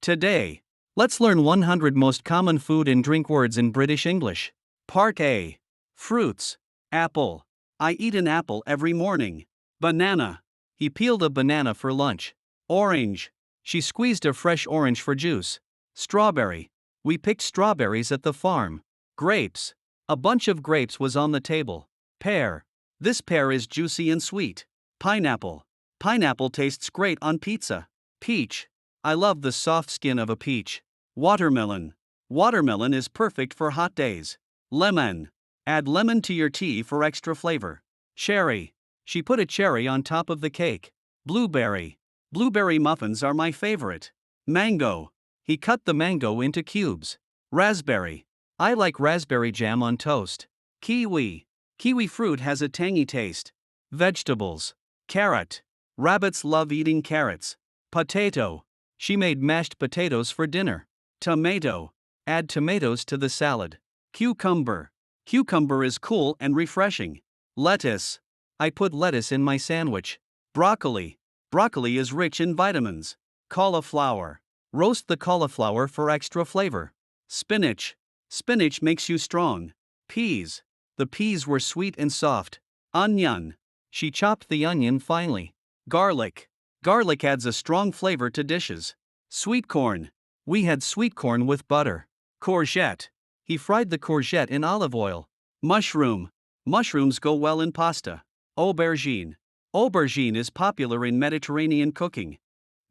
Today, let's learn 100 most common food and drink words in British English. Part A. Fruits. Apple. I eat an apple every morning. Banana. He peeled a banana for lunch. Orange. She squeezed a fresh orange for juice. Strawberry. We picked strawberries at the farm. Grapes. A bunch of grapes was on the table. Pear. This pear is juicy and sweet. Pineapple. Pineapple tastes great on pizza. Peach. I love the soft skin of a peach. Watermelon. Watermelon is perfect for hot days. Lemon. Add lemon to your tea for extra flavor. Cherry. She put a cherry on top of the cake. Blueberry. Blueberry muffins are my favorite. Mango. He cut the mango into cubes. Raspberry. I like raspberry jam on toast. Kiwi. Kiwi fruit has a tangy taste. Vegetables. Carrot. Rabbits love eating carrots. Potato. She made mashed potatoes for dinner. Tomato. Add tomatoes to the salad. Cucumber. Cucumber is cool and refreshing. Lettuce. I put lettuce in my sandwich. Broccoli. Broccoli is rich in vitamins. Cauliflower. Roast the cauliflower for extra flavor. Spinach. Spinach makes you strong. Peas. The peas were sweet and soft. Onion. She chopped the onion finely. Garlic. Garlic adds a strong flavor to dishes. Sweet corn. We had sweet corn with butter. Courgette. He fried the courgette in olive oil. Mushroom. Mushrooms go well in pasta. Aubergine. Aubergine is popular in Mediterranean cooking.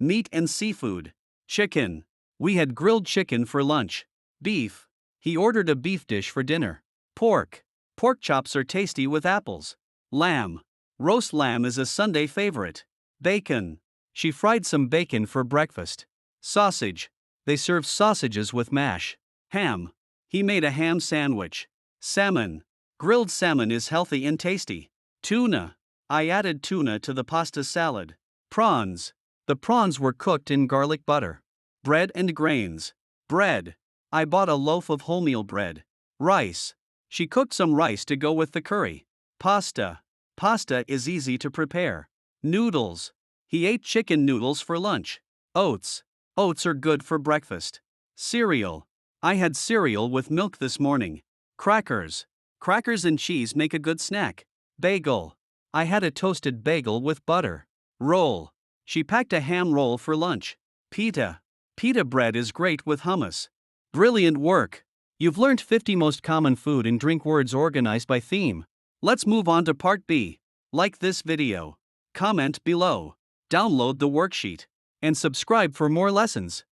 Meat and seafood. Chicken. We had grilled chicken for lunch. Beef. He ordered a beef dish for dinner. Pork. Pork chops are tasty with apples. Lamb. Roast lamb is a Sunday favorite. Bacon. She fried some bacon for breakfast. Sausage. They serve sausages with mash. Ham. He made a ham sandwich. Salmon. Grilled salmon is healthy and tasty. Tuna. I added tuna to the pasta salad. Prawns. The prawns were cooked in garlic butter. Bread and grains. Bread. I bought a loaf of wholemeal bread. Rice. She cooked some rice to go with the curry. Pasta. Pasta is easy to prepare. Noodles. He ate chicken noodles for lunch. Oats. Oats are good for breakfast. Cereal. I had cereal with milk this morning. Crackers. Crackers and cheese make a good snack. Bagel. I had a toasted bagel with butter. Roll. She packed a ham roll for lunch. Pita. Pita bread is great with hummus. Brilliant work! You've learned 50 most common food and drink words organized by theme. Let's move on to Part B. Like this video. Comment below. Download the worksheet. And subscribe for more lessons.